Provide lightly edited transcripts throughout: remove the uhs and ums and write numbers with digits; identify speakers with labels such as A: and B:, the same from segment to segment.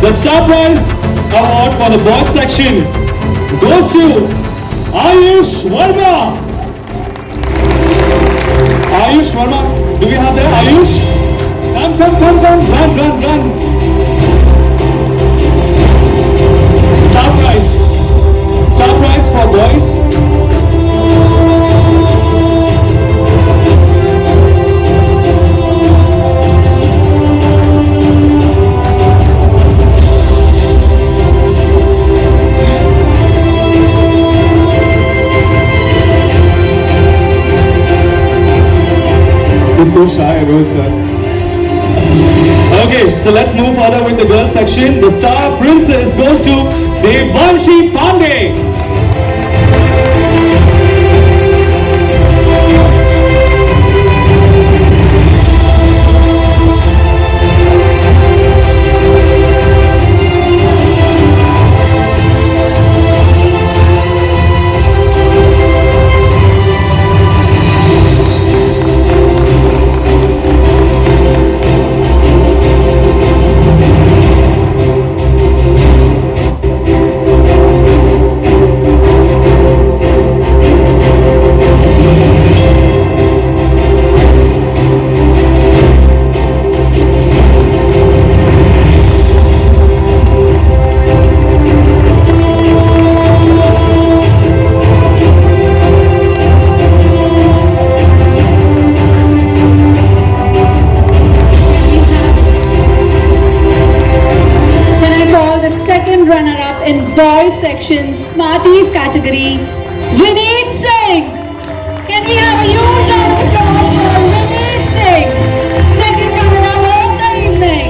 A: The star prize award for the boys section goes to Ayush Verma. Ayush Verma, do we have there? Ayush? Come, run. Star prize for boys. He's so shy, Rohit sir. Okay, so let's move further with the girls section. The star princess goes to Devanshi Pandey.
B: Runner-up in boys section Smarties category, Vineet Singh. Can we have a huge round of applause for Vineet Singh, second runner-up of the evening.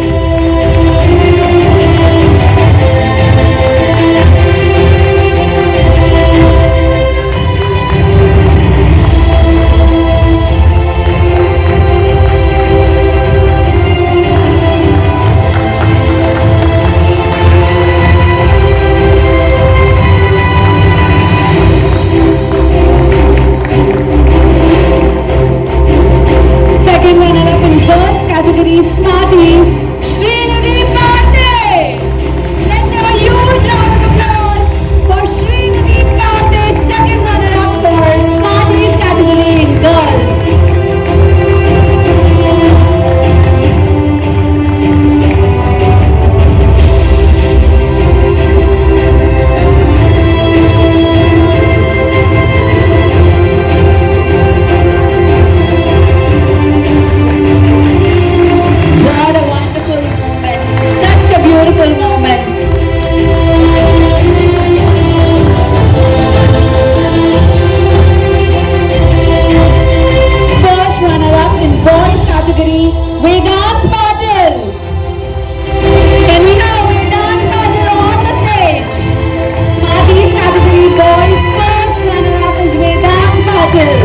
B: Category Smarties, Srinidhi Pandey. Let's have a huge round of applause for Srinidhi Pandey, second runner-up for Smarties category in girls. Beautiful moment. First runner-up in boys category, Vedant Patil. Can we have Vedant Patil on the stage? Smarties category boys, first runner-up is Vedant Patil.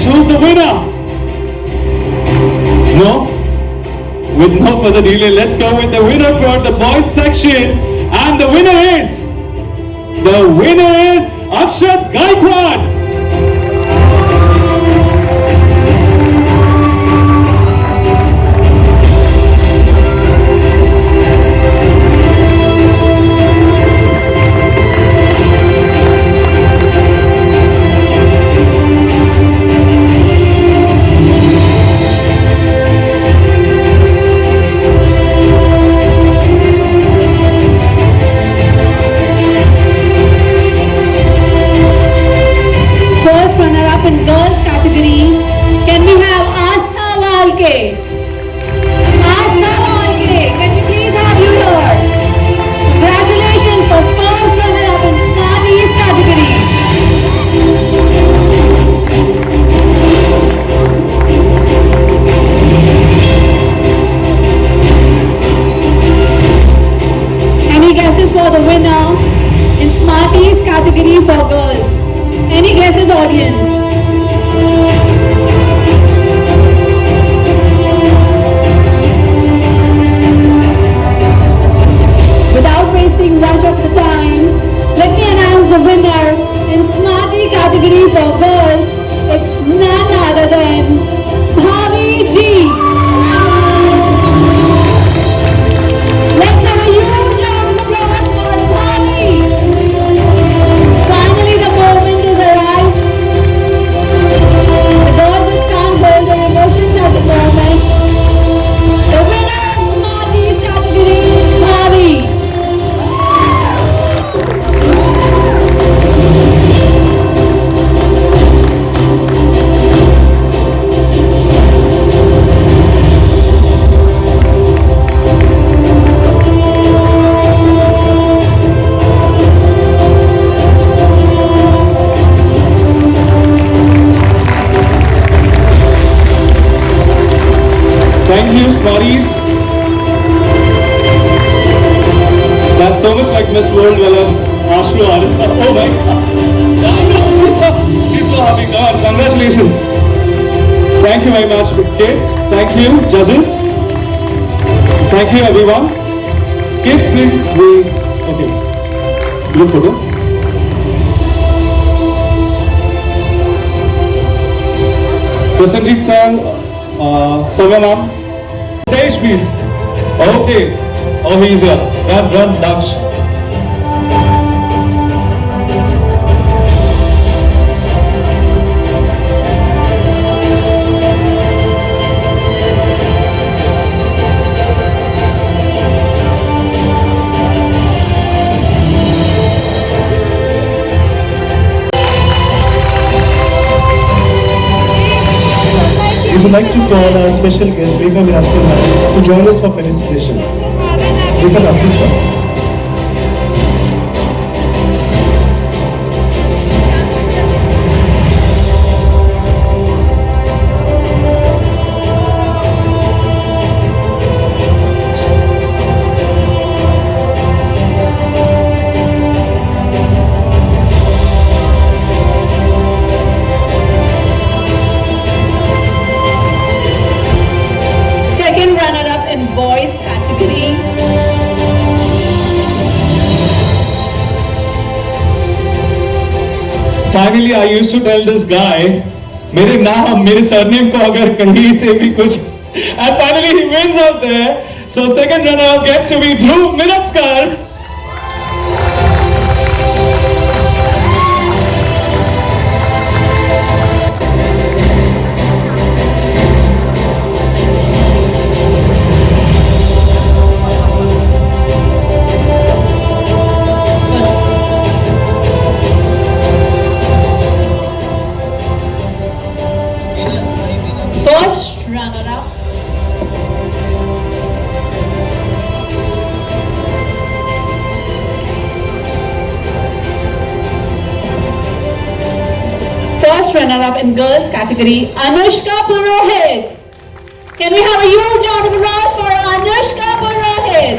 A: Who's the winner? No? With no further delay, let's go with the winner for the boys section. And the winner is Akshat Gaikwad.
B: In girls category, can we have Astha Walke? Astha Walke, can we please have you here? Congratulations for first runner-up in Smarties category. Any guesses for the winner in Smarties category for girls? Any guesses, audience?
A: you, Smarties. That's so much like Miss World Wallam Ashu Anand. Oh my God. She's so happy. Come on, congratulations. Thank you very much, kids. Thank you, judges. Thank you, everyone. Kids, please. Okay. Blue photo. Prasanjit sir, Soumya ma'am. Stage, please. Okay. Oh, he's here. Run, Daksh.
C: We would like to call our special guest, Rekha Virajkar Ma'am, to join us for felicitation. Rekha ma'am, please come.
B: Second runner-up in boys category.
A: Finally, I used to tell this guy, मेरे नाम, मेरे surname को अगर कहीं से भी कुछ, and finally he wins out there. So second runner-up gets to be Dhruv Minatskar.
B: First runner-up. First runner-up in girls category, Anushka Purohit. Can we have a huge round of applause for Anushka Purohit?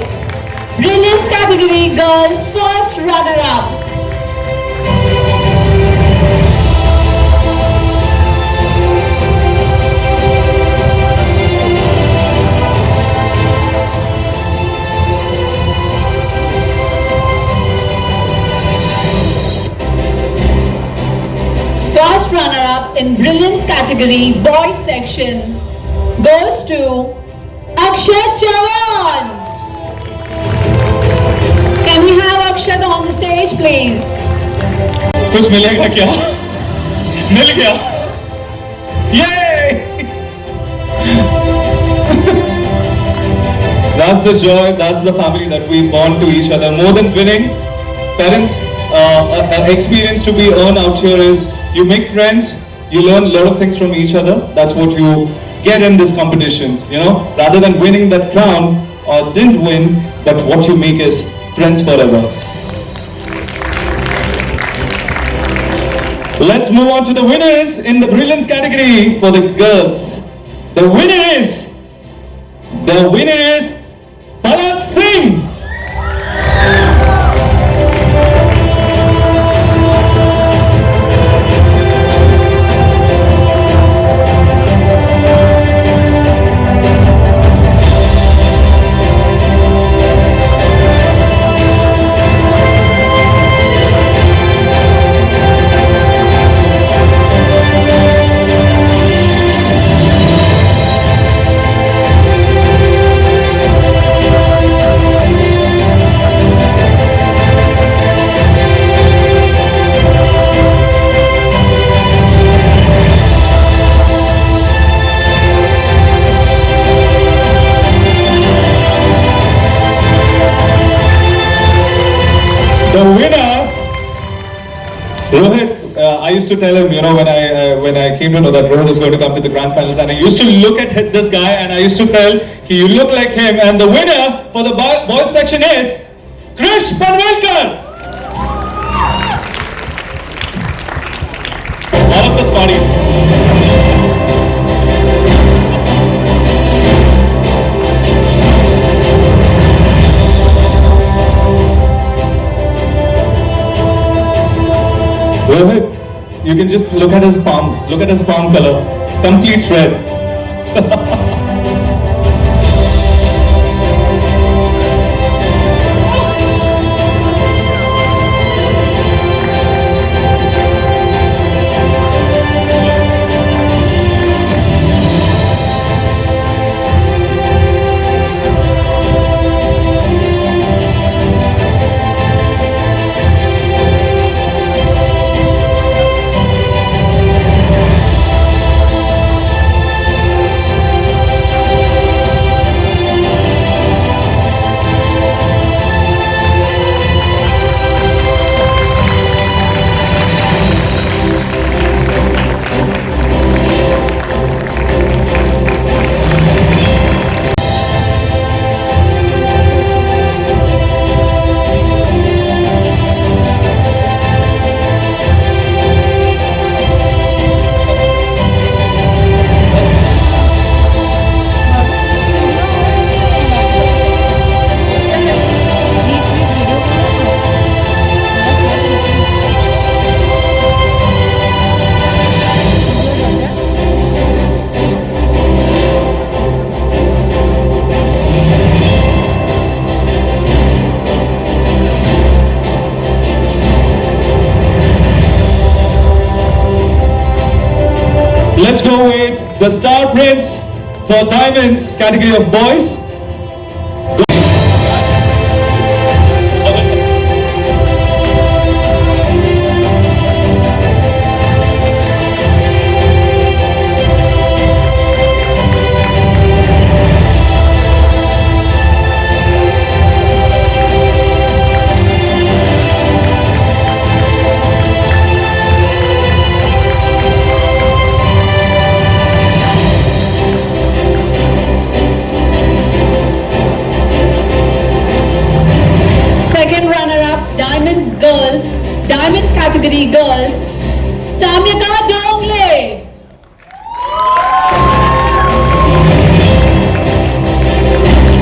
B: Brilliance category, girls, first runner-up. First runner-up in brilliance category, boys section, goes to Akshat Chavan. Can we have Akshat on the stage, please?
A: कुछ मिलेगा क्या? मिल गया. Yay! That's the joy, that's the family that we bond to each other. More than winning, parents, an experience to be earned out here is you make friends, you learn a lot of things from each other. That's what you get in these competitions, you know. Rather than winning that crown or didn't win, but what you make is friends forever. Let's move on to the winners in the brilliance category for the girls. The winner is Palak Singh. The winner, Rohit. I used to tell him, you know, when I came to know that Rohit is going to come to the grand finals, and I used to look at this guy, and I used to tell, you look like him. And the winner for the boys section is Krish Padwalkar. All of the Smarties. You can just look at his palm. Look at his palm color. Complete red. Let's go with the Star Prince for Diamonds category of boys.
B: Diamonds girls, diamond category girls, Samyaka Dongle.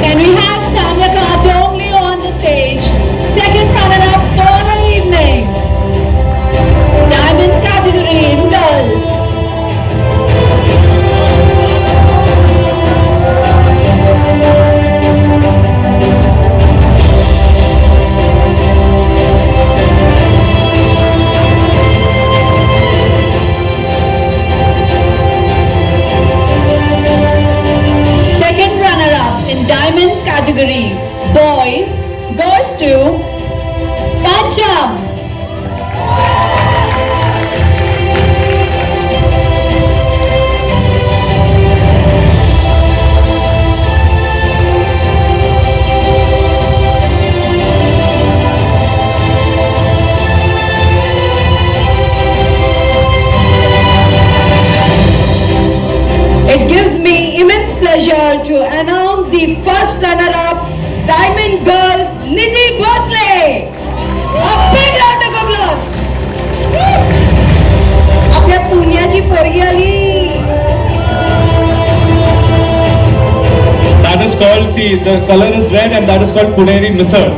B: Can we have Samyaka Dongle on the stage? Second runner-up for the evening. Diamond category in girls. In Diamonds category, boys, goes to Pancham. It gives me immense pleasure to announce the first runner-up, Diamond Girls, Nidhi Bhosle. A big round of applause. आपल्या पुण्याची पोरगी आली.
A: That is called, see, the color is red and that is called Puneri Misal.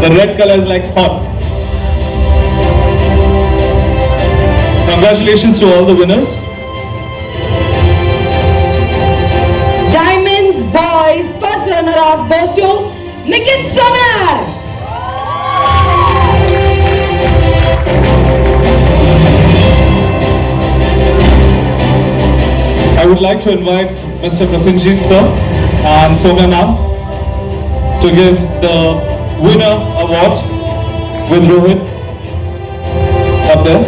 A: The red color is like hot. Congratulations to all the winners.
B: Diamonds boys first runner-up goes to Nikit Sonar.
A: I would like to invite Mr. Prasenjit sir and Soumya ma'am to give the winner award with Rohit up there.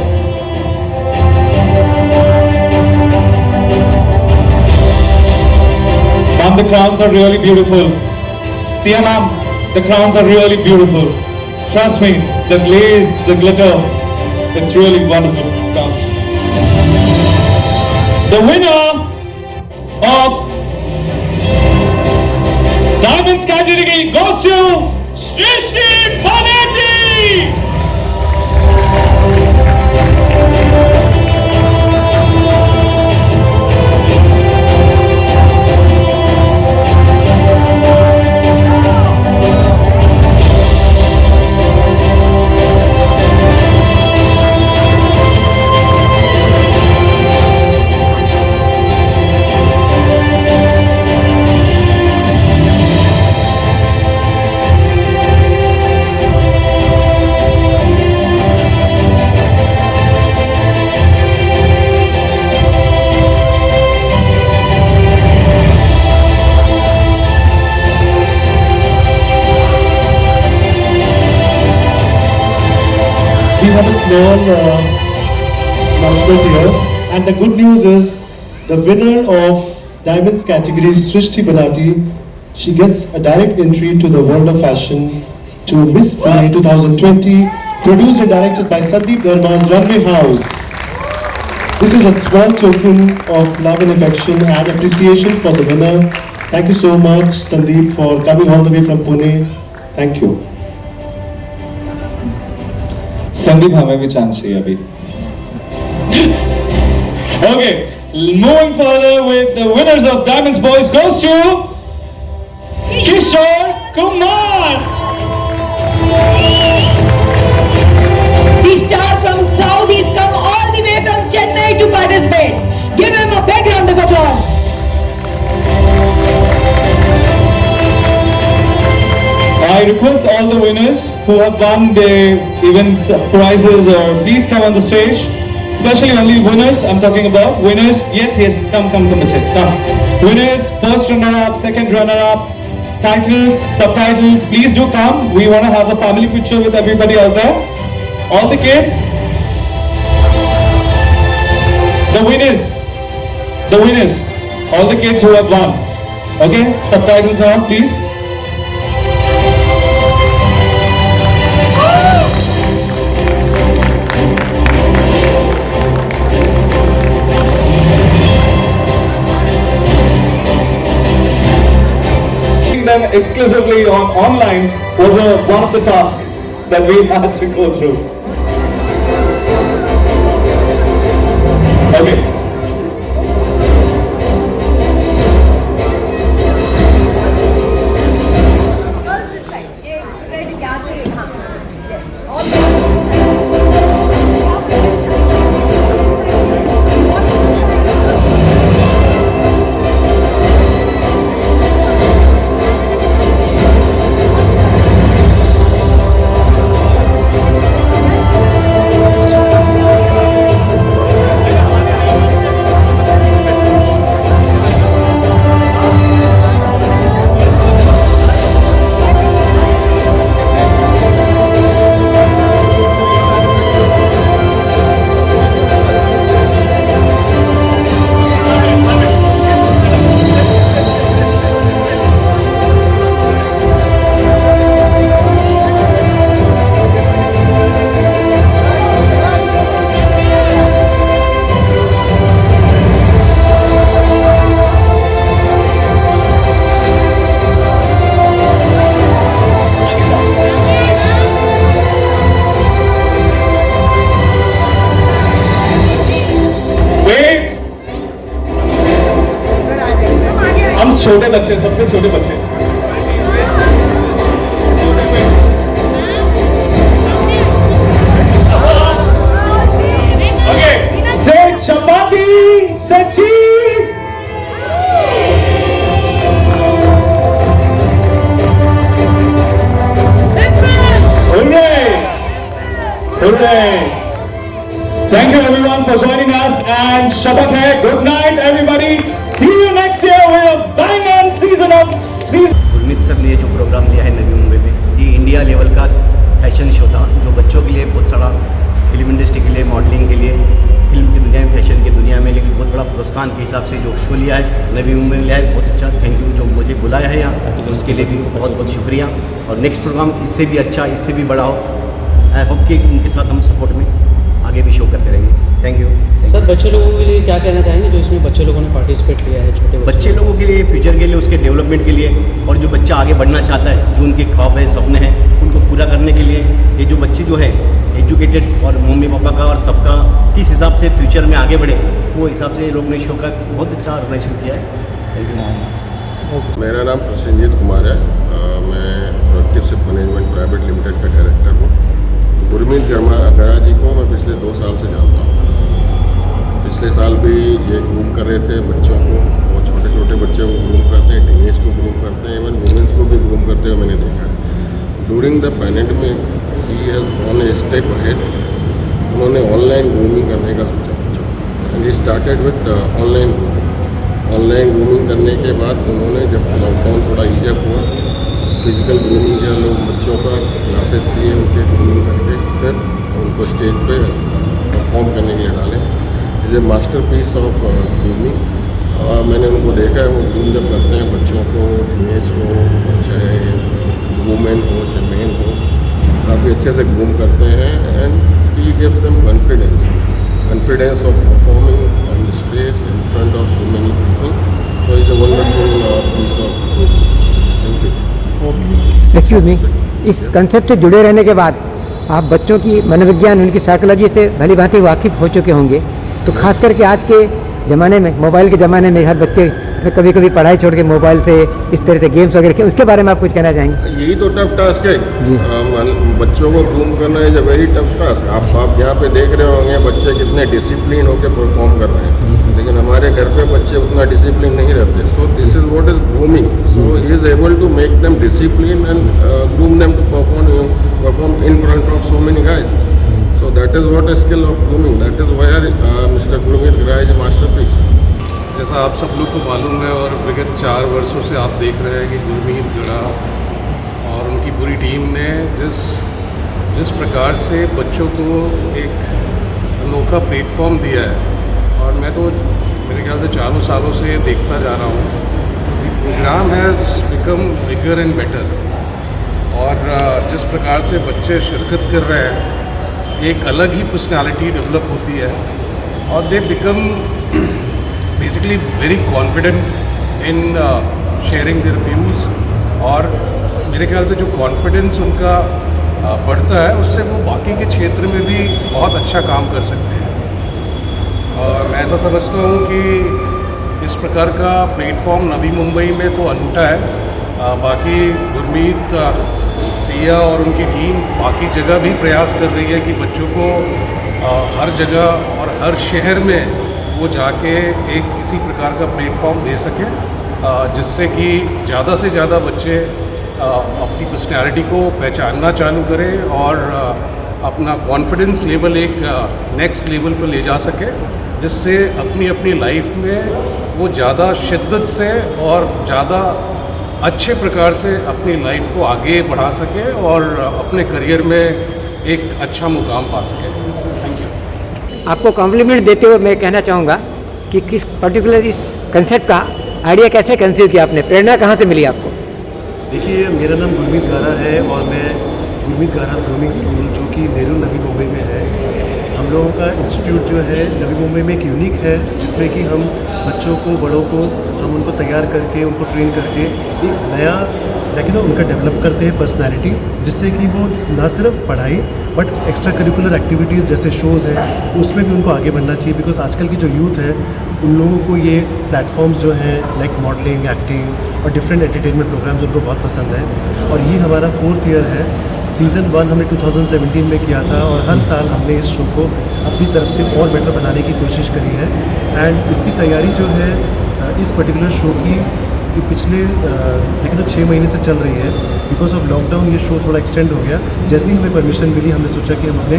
A: Ma'am, the crowns are really beautiful. See, ma'am, the crowns are really beautiful. Trust me, the glaze, the glitter, it's really wonderful crowns. The winner of Diamonds category goes to Shrishti Panetti.
C: small announcement here. And the good news is, the winner of Diamonds category, Srishti Banati, she gets a direct entry to the world of fashion to Miss Pune 2020, produced and directed by Sandeep Dharma's Runway House. This is a small token of love and affection and appreciation for the winner. Thank you so much, Sandeep, for coming all the way from Pune. Thank you.
A: Sandeep हमें भी chance चाहिए अभी. Okay, moving further with the winners of Diamonds Boys goes to Kishore Kumar.
B: The star from South, he's come all the way from Chennai to participate. Give him a big round of applause.
A: I request all the winners who have won the event prizes or please come on the stage. Especially only winners, I'm talking about winners. Yes, come, Bachche, come. Winners, first runner-up, second runner-up, titles, subtitles, please do come. We want to have a family picture with everybody out there. All the kids. The winners, all the kids who have won. Okay, subtitles on, please. Them exclusively on online was one of the tasks that we had to go through. Okay. छोटे बच्चे, सबसे छोटे बच्चे. Okay, say chapati, say cheese. Hooray! Hooray! Thank you everyone for joining us and Shabak hai. Good night everybody. See you next year with a bang-on season of season.
D: Gurmeet sir ने जो programme लिया है नवी मुंबई में, ये India level का fashion show था जो बच्चों के लिए बहुत सारा, फिल्म इंडस्ट्री के लिए, मॉडलिंग के लिए, फिल्म की दुनिया में, फैशन की दुनिया में, लेकिन बहुत बड़ा प्रोत्साहन के हिसाब से जो शो लिया है नवी मुंबई में लिया है, बहुत अच्छा. थैंक यू जो मुझे बुलाया है यहाँ, उसके लिए भी बहुत बहुत शुक्रिया. और नेक्स्ट प्रोग्राम इससे भी अच्छा, इससे भी बड़ा हो. आई होप कि उनके साथ हम सपोर्ट में आगे भी शो करते रहेंगे. Thank you.
E: सर, बच्चे लोगों के लिए क्या कहना चाहेंगे जो इसमें बच्चे लोगों ने पार्टिसिपेट किया है? छोटे
D: बच्चे लोगों के लिए, फ्यूचर के लिए, उसके डेवलपमेंट के लिए, और जो बच्चा आगे बढ़ना चाहता है, जो उनके ख्वाब है, सपने हैं, उनको पूरा करने के लिए, ये जो बच्चे जो है एजुकेटेड और मम्मी पापा का और सबका किस हिसाब से फ्यूचर में आगे बढ़े, वो हिसाब से लोग ने शो का बहुत अच्छा ऑर्गेनाइजेशन किया है.
F: मेरा नाम प्रसन्नजीत कुमार है. मैं productive ship management private limited का डायरेक्टर हूँ. गुरमीत गरा जी को मैं पिछले 2 साल से जानता हूँ. पिछले साल भी ये ग्रूम कर रहे थे बच्चों को, और छोटे छोटे बच्चों को ग्रूम करते हैं, टीनेज को ग्रूम करते हैं, इवन वुमेंस को भी ग्रूम करते हुए मैंने देखा है. During the pandemic he has gone a step ahead. उन्होंने ऑनलाइन ग्रूमिंग करने का सोचा and he started with online grooming. Online grooming करने के बाद उन्होंने जब लॉकडाउन थोड़ा ईजअप हुआ, फिजिकल ग्रूमिंग किया, लोग बच्चों का क्लासेस लिए, उनके ग्रूमिंग करके फिर उनको स्टेज पे परफॉर्म करने के लिए डालें। Is a masterpiece of grooming. मैंने उनको देखा है, वो ग्रूम जब करते हैं बच्चों को, टीनेज को, चाहे वुमेन हो चाहे मेन हो, काफ़ी अच्छे से ग्रूम करते हैं and he gives them confidence of performing on the stage in front of so many people. So is a wonderful piece of thank you.
G: Excuse me, इस कंसेप्ट से जुड़े रहने के बाद आप बच्चों की मनोविज्ञान, उनकी साइकोलॉजी से भली भांति वाकिफ़ हो चुके होंगे, तो खास करके आज के ज़माने में, मोबाइल के ज़माने में हर बच्चे कभी कभी पढ़ाई छोड़ के मोबाइल से इस तरह से गेम्स वगैरह, उसके बारे में आप कुछ कहना चाहेंगे?
F: यही तो टफ टास्क है
G: जी।
F: बच्चों को ग्रूम करना is a very tough task. आप यहाँ पे देख रहे होंगे बच्चे कितने डिसिप्लिन होकर परफॉर्म कर रहे हैं, लेकिन हमारे घर पे बच्चे उतना डिसिप्लिन नहीं रहते। So this is what is grooming. So he is able to make them discipline and groom them to perform in front of so many guys. So that is what is skill of grooming. That is where Mr. Gurmeet Ghara is a masterpiece.
H: जैसा आप सब लोग को मालूम है और विगत 4 वर्षों से आप देख रहे हैं कि गुरमीत गढ़ा और उनकी पूरी टीम ने जिस प्रकार से बच्चों को एक अनोखा प्लेटफॉर्म दिया है, और मैं तो मेरे ख्याल से 4 सालों से देखता जा रहा हूँ, the programme has become bigger and better. और जिस प्रकार से बच्चे शिरकत कर रहे हैं, एक अलग ही पर्सनालिटी डेवलप होती है और they become basically very confident in sharing their views. और मेरे ख्याल से जो कॉन्फिडेंस उनका बढ़ता है, उससे वो बाकी के क्षेत्र में भी बहुत अच्छा काम कर सकते हैं। और मैं ऐसा समझता हूँ कि इस प्रकार का प्लेटफॉर्म नवी मुंबई में तो अनूठा है। बाकी गुरमीत सिया और उनकी टीम बाकी जगह भी प्रयास कर रही है कि बच्चों को हर जगह और हर शहर में वो जाके एक इसी प्रकार का प्लेटफॉर्म दे सकें, जिससे कि ज़्यादा से ज़्यादा बच्चे अपनी पर्सनैलिटी को पहचानना चालू करें और अपना कॉन्फिडेंस लेवल एक नेक्स्ट लेवल पर ले जा सके, जिससे अपनी अपनी लाइफ में वो ज़्यादा शिद्दत से और ज़्यादा अच्छे प्रकार से अपनी लाइफ को आगे बढ़ा सके और अपने करियर में एक अच्छा मुकाम पा सके। Thank you.
G: आपको कॉम्प्लीमेंट देते हुए मैं कहना चाहूँगा कि किस पर्टिकुलर इस कंसेप्ट का आइडिया कैसे कंसीव किया आपने, प्रेरणा कहाँ से मिली आपको?
C: देखिए, मेरा नाम गुरमीत गारा है और मैं गुरमीत गारास ग्रूमिंग स्कूल, जो कि नेहरू नवी मुंबई में है, हम लोगों का इंस्टीट्यूट जो है नवी मुंबई में एक यूनिक है, जिसमें कि हम बच्चों को, बड़ों को, हम उनको तैयार करके, उनको ट्रेन करके एक नया उनका डेवलप करते हैं पर्सनैलिटी, जिससे कि वो ना सिर्फ पढ़ाई बट एक्स्ट्रा करिकुलर एक्टिविटीज़ जैसे शोज़ हैं उसमें भी उनको आगे बढ़ना चाहिए। बिकॉज आजकल की जो यूथ है उन लोगों को ये प्लेटफॉर्म्स जो हैं लाइक मॉडलिंग, एक्टिंग और डिफरेंट एंटरटेनमेंट प्रोग्राम्स उनको बहुत पसंद है। और ये हमारा 4th ईयर है। सीज़न 1 हमने 2017 में किया था और हर साल हमने इस शो को अपनी तरफ से और बेटर बनाने की कोशिश करी है। एंड इसकी तैयारी जो है इस पर्टिकुलर शो की पिछले 6 महीने से चल रही है। बिकॉज ऑफ लॉकडाउन ये शो थोड़ा एक्सटेंड हो गया। जैसे ही हमें परमिशन मिली, हमने सोचा कि हम अपने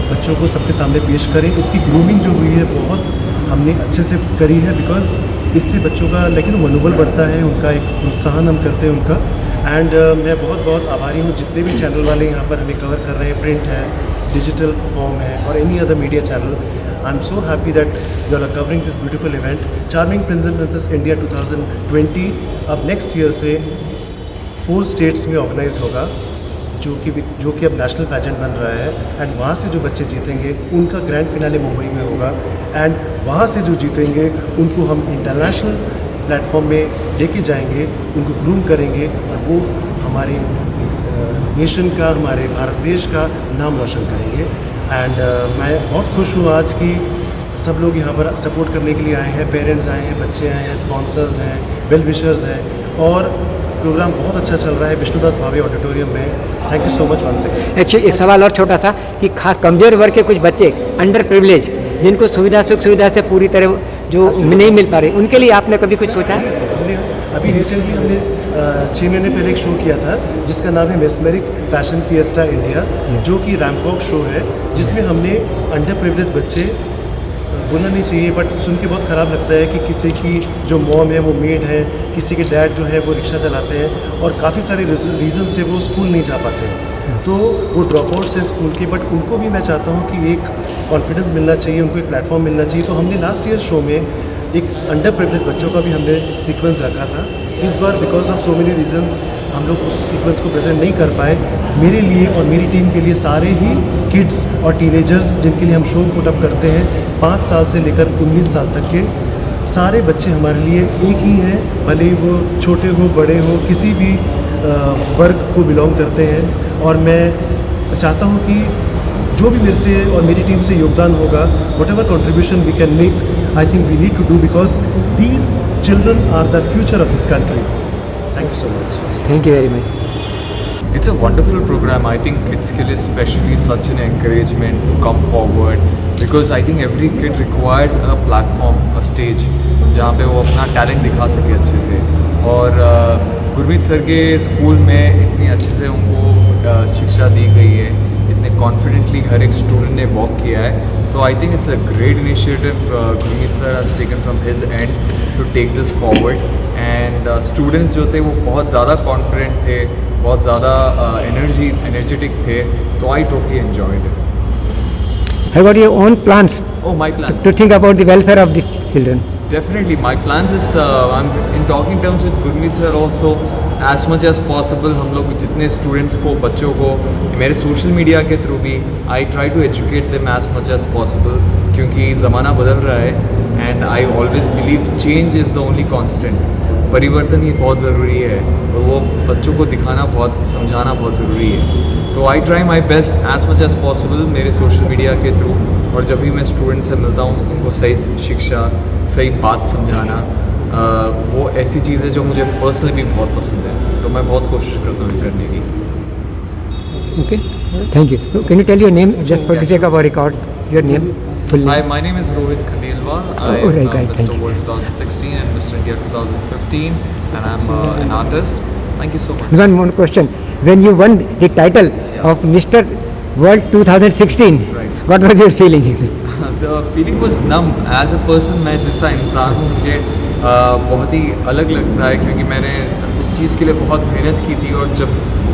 C: बच्चों को सबके सामने पेश करें। इसकी ग्रूमिंग जो हुई है बहुत हमने अच्छे से करी है, बिकॉज इससे बच्चों का मनोबल बढ़ता है, उनका एक प्रोत्साहन हम करते हैं उनका। एंड मैं बहुत बहुत आभारी हूँ जितने भी चैनल वाले यहाँ पर हमें कवर कर रहे हैं, प्रिंट है, डिजिटल फॉर्म है और any other media channel. I am so happy that you are covering this beautiful event, charming prince and princess India 2020। अब नेक्स्ट ईयर से 4 स्टेट्स में ऑर्गेनाइज होगा, जो कि अब नेशनल पैजेंट बन रहा है। एंड वहाँ से जो बच्चे जीतेंगे उनका ग्रैंड फिनाले मुंबई में होगा। एंड वहाँ से जो जीतेंगे उनको हम इंटरनेशनल प्लेटफॉर्म में लेके जाएंगे, उनको ग्रूम करेंगे और वो हमारे नेशन का, हमारे भारत देश का नाम रोशन करेंगे। एंड मैं बहुत खुश हूँ आज की सब लोग यहाँ पर सपोर्ट करने के लिए आए हैं, पेरेंट्स आए हैं, बच्चे आए हैं, स्पॉन्सर्स हैं, वेल विशर्स हैं और प्रोग्राम बहुत अच्छा चल रहा है विष्णुदास भावे ऑडिटोरियम में। Thank you so much once again.
G: Actually एक सवाल और छोटा था कि खास कमज़ोर वर्ग के कुछ बच्चे, अंडर प्रिविलेज, जिनको सुख सुविधा से पूरी तरह जो नहीं मिल पा रही, उनके लिए आपने कभी कुछ सोचा है?
C: हमने अभी रिसेंटली 6 महीने पहले एक शो किया था जिसका नाम है मेस्मेरिक फैशन फिएस्टा इंडिया, जो कि रैंप वॉक शो है, जिसमें हमने अंडर प्रिविलेज बच्चे, बोलना नहीं चाहिए बट सुन के बहुत ख़राब लगता है कि किसी की जो मॉम है वो मेड है, किसी के डैड जो है वो रिक्शा चलाते हैं और काफ़ी सारे रीज़न से वो स्कूल नहीं जा पाते हैं। तो वो ड्रॉप आउट्स है स्कूल के, बट उनको भी मैं चाहता हूँ कि एक कॉन्फिडेंस मिलना चाहिए, उनको एक प्लेटफॉर्म मिलना चाहिए। तो हमने लास्ट ईयर शो में एक अंडर प्रिविलेज बच्चों का भी हमने सीक्वेंस रखा था। इस बार because of so many reasons हम लोग उस सीक्वेंस को प्रेजेंट नहीं कर पाए। मेरे लिए और मेरी टीम के लिए सारे ही किड्स और टीनेजर्स जिनके लिए हम शो पुट अप करते हैं, 5 साल से लेकर 19 साल तक के सारे बच्चे हमारे लिए एक ही हैं, भले ही वो छोटे हो बड़े हो, किसी भी वर्ग को बिलोंग करते हैं। और मैं चाहता हूँ कि जो भी मेरे से और मेरी टीम से योगदान होगा, whatever contribution we can make, I think we need to do, because these children are the future of this country. Thank you so much.
G: Thank you very much.
I: It's a wonderful program. I think kids के लिए especially such an encouragement to come forward, because I think every kid requires a platform, a stage जहाँ पे वो अपना talent दिखा सके अच्छे से। और गुरमीत सर के स्कूल में इतनी अच्छे से उनको शिक्षा दी गई है, इतने कॉन्फिडेंटली हर एक स्टूडेंट ने वॉक किया है। तो I think it's a great initiative Gurmeet sir has taken from his end to take this forward. And students जो थे वो बहुत ज़्यादा कॉन्फिडेंट थे, बहुत ज़्यादा एनर्जेटिक थे, तो I totally enjoyed it.
G: Have got your own plans
I: Oh, my plans.
G: to think about the welfare of these children?
I: Definitely, my plans is I'm in talking terms with Gurmeet sir also, as much as possible। हम लोग जितने students को, बच्चों को मेरे social media के through भी I try to educate them as much as possible, क्योंकि ज़माना बदल रहा है and I always believe change is the only constant. परिवर्तन ही बहुत ज़रूरी है और वो बच्चों को दिखाना बहुत, समझाना बहुत ज़रूरी है। तो I try my best as much as possible मेरे सोशल मीडिया के थ्रू, और जब भी मैं स्टूडेंट से मिलता हूँ उनको सही शिक्षा, सही बात समझाना, वो ऐसी चीज़ है जो मुझे पर्सनली भी बहुत पसंद है, तो मैं बहुत कोशिश करता हूँ करने की।
G: Okay, thank you. Can you tell your name just for the sake of our record? Your name, full name.
I: Hi, my name is Rohit Khandelwal. I
G: Oh, right,
I: am
G: right, thank
I: Mr.
G: you.
I: World 2016 and Mr. India 2015, and I'm an artist. Thank you so much.
G: One more question. When you won the title of Mr. World 2016,
I: Right.
G: what was your feeling?
I: The feeling was numb. As a person, मैं जैसा इंसान हूँ, मुझे बहुत ही अलग लगता है, क्योंकि मैंने उस चीज़ के लिए बहुत मेहनत की थी, और जब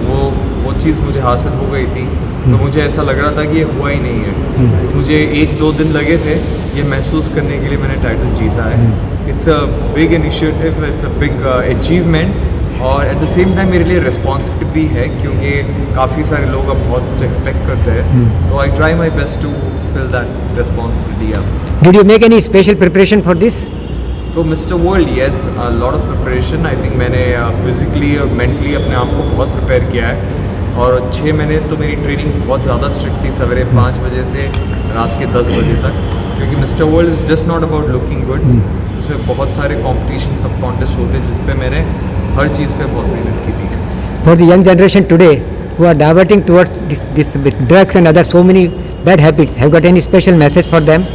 I: वो चीज़ मुझे हासिल हो गई थी तो मुझे ऐसा लग रहा था कि ये हुआ ही नहीं है। मुझे 1-2 दिन लगे थे ये महसूस करने के लिए मैंने टाइटल जीता है। It's a big initiative, it's a big achievement, और एट द सेम टाइम मेरे लिए रिस्पॉन्सिबिलिटी भी है, क्योंकि काफ़ी सारे लोग अब बहुत कुछ एक्सपेक्ट करते हैं, तो I try my best to fill that responsibility up.
G: Did you make any special preparation for this?
I: तो mister world, yes, lot of preparation. I think मैंने फिज़िकली और मेंटली अपने आप को बहुत प्रिपेयर किया है, और 6 महीने तो मेरी ट्रेनिंग बहुत ज़्यादा स्ट्रिक्ट थी, सवेरे 5 बजे से रात के 10 बजे तक, क्योंकि mister world is just not about looking good. उसमें बहुत सारे कॉम्पिटिशन, सब कॉन्टेस्ट होते हैं, जिस पे मैंने हर चीज़ पे बहुत मेहनत की थी।
G: For the young generation today who are diverting towards this with drugs and other so many bad habits, have got any special message for them?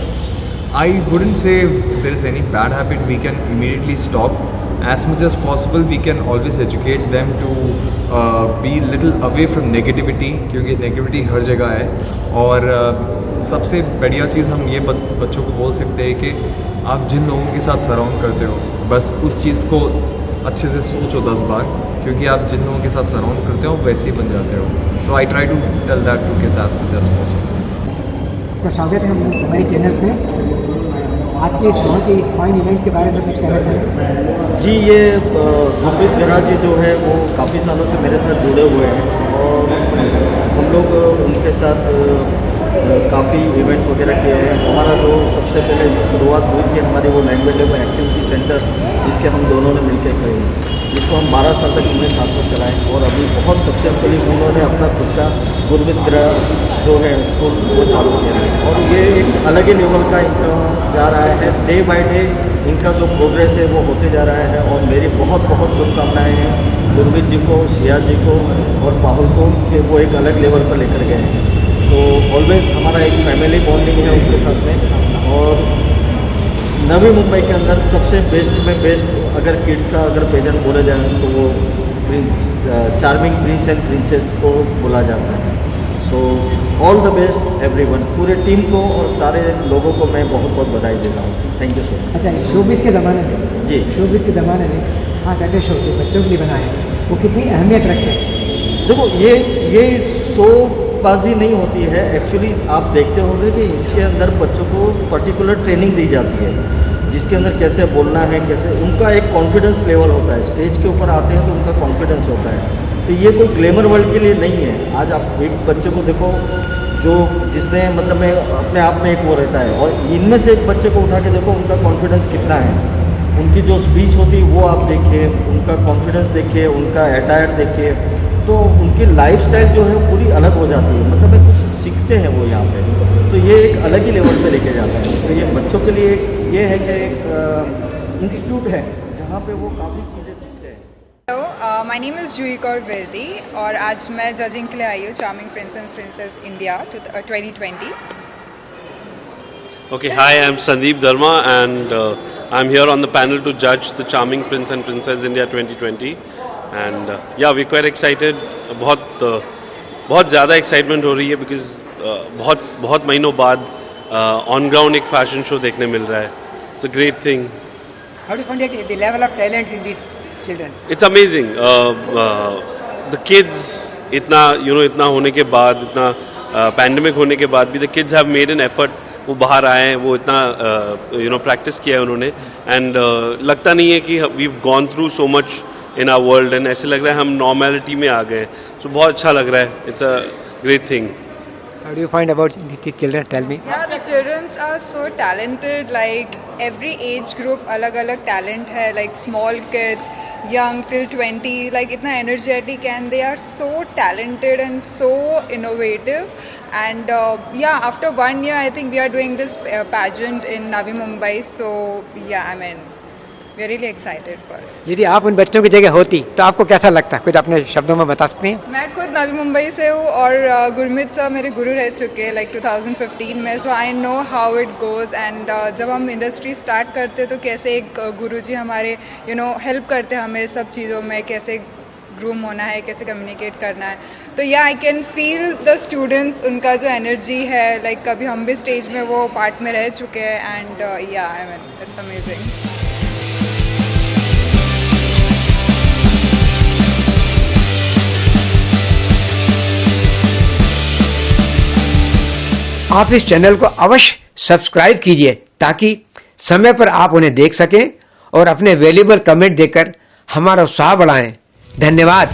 I: I wouldn't say there is any bad habit we can immediately stop. As much as possible, we can always educate them to be little away from negativity, क्योंकि negativity हर जगह है। और सबसे बढ़िया चीज़ हम ये बच्चों को बोल सकते हैं कि आप जिन लोगों के साथ सराउंड करते हो, बस उस चीज़ को अच्छे से सोचो 10 बार, क्योंकि आप जिन लोगों के साथ सराउंड करते हो वैसे ही बन जाते हो। So I try to tell that to kids as much as possible.
G: आपका स्वागत है हमारे चैनल में। आज के इस बहुत ही फाइन इवेंट के बारे में कुछ कहना चाहेंगे?
J: जी, ये गुरमीत गरा जी जो है वो काफ़ी सालों से मेरे साथ जुड़े हुए हैं, और हम लोग उनके साथ काफ़ी इवेंट्स वगैरह किए हैं। हमारा जो सबसे पहले जो शुरुआत हुई थी हमारी, वो लैंग्वेज में एक्टिविटी सेंटर, जिसके हम दोनों ने मिलकर किए, जिसको हम 12 साल तक हमने साथ में चलाएँ, और अभी बहुत सक्सेसफुली उन्होंने अपना खुद का गुरमीत गरा जो है स्कूल वो चालू किया है, और ये एक अलग ही लेवल का इनका जा रहा है। डे बाय डे इनका जो प्रोग्रेस है वो होते जा रहा है, और मेरी बहुत बहुत शुभकामनाएँ हैं गुरमीत जी को, सिया जी को और पाहुल को, कि वो एक अलग लेवल पर लेकर गए हैं। तो ऑलवेज हमारा एक फैमिली बॉन्डिंग है उनके साथ में। और नवी मुंबई के अंदर सबसे बेस्ट में बेस्ट अगर किड्स का अगर पेजेंट बोला जाए तो वो Prince, charming prince and princess को बोला जाता है। So all the best everyone, पूरे टीम को और सारे लोगों को मैं बहुत बहुत बधाई देता हूँ। Thank you so much.
G: अच्छा, शोबिज़ के ज़माने में,
J: जी,
G: शोबिज़ के ज़माने में हाँ, ऐसे शो के बच्चों के लिए बनाए हैं, वो कितनी अहमियत रखते हैं?
J: देखो ये शोबाजी नहीं होती है। एक्चुअली आप देखते होंगे कि इसके अंदर बच्चों को पर्टिकुलर ट्रेनिंग दी जाती है, जिसके अंदर कैसे बोलना है, कैसे उनका एक कॉन्फिडेंस लेवल होता है। स्टेज के ऊपर आते हैं तो उनका कॉन्फिडेंस होता है। तो ये कोई ग्लैमर वर्ल्ड के लिए नहीं है। आज आप एक बच्चे को देखो जो जिसने मतलब में अपने आप में एक वो रहता है, और इनमें से एक बच्चे को उठा के देखो उनका कॉन्फिडेंस कितना है। उनकी जो स्पीच होती है वो आप देखिए, उनका कॉन्फिडेंस देखिए, उनका अटायर देखिए, तो उनकी लाइफस्टाइल जो है पूरी अलग हो जाती है। मतलब में कुछ सीखते हैं वो यहाँ पे, तो ये एक अलग ही लेवल पे लेके जाता है। तो ये बच्चों के लिए ये है कि एक इंस्टीट्यूट है जहाँ पे वो काफ़ी चीज़ें सीखते हैं।
K: Hello, my name is Juhi Kaur wealthy और आज मैं जजिंग के लिए आई हूँ charming prince and princess India 2020।
L: Okay, hi, I'm Sandeep Dharma and I'm here on the panel to judge the Charming Prince and Princess India 2020 and yeah, we're quite excited. बहुत ज़्यादा excitement हो रही है because बहुत महीनों बाद on ground एक fashion show देखने मिल रहा है. It's a great thing.
G: How do you find the level of talent in these children?
L: It's amazing. The kids इतना होने के बाद, इतना पैंडेमिक होने के बाद भी the kids have made an effort. वो बाहर आए हैं, वो इतना प्रैक्टिस किया है उन्होंने एंड लगता नहीं है कि we've gone through so much in our world and ऐसे लग रहा है हम नॉर्मेलिटी में आ गए. So बहुत अच्छा लग रहा है. It's a great thing.
G: How do you find about the children? Tell me.
K: Yeah, the children are so talented. Like every age group अलग-अलग talent है. Like small kids, young till 20. Like इतना energetic and they are so talented and so innovative. And yeah, after 1 year, I think we are doing this pageant in Navi Mumbai. So yeah, I mean, we're really excited for it.
G: यदि आप उन बच्चों की जगह होती तो आपको कैसा लगता? कुछ अपने शब्दों में बता सकती हैं?
K: मैं खुद नवी मुंबई से हूँ और गुरमीत सर मेरे गुरु रह चुके हैं लाइक 2015 में. So I know how it goes and जब हम इंडस्ट्री स्टार्ट करते तो कैसे एक गुरुजी हमारे हेल्प करते हैं हमें सब चीज़ों में, कैसे ग्रूम होना है, कैसे कम्युनिकेट करना है. तो या I can feel the students, उनका जो एनर्जी है, लाइक कभी हम भी स्टेज में वो पार्ट में रह चुके हैं एंड या आई मीन इट्स अमेजिंग.
G: आप इस चैनल को अवश्य सब्सक्राइब कीजिए ताकि समय पर आप उन्हें देख सकें और अपने वैल्यूएबल कमेंट देकर हमारा उत्साह बढ़ाएं. धन्यवाद.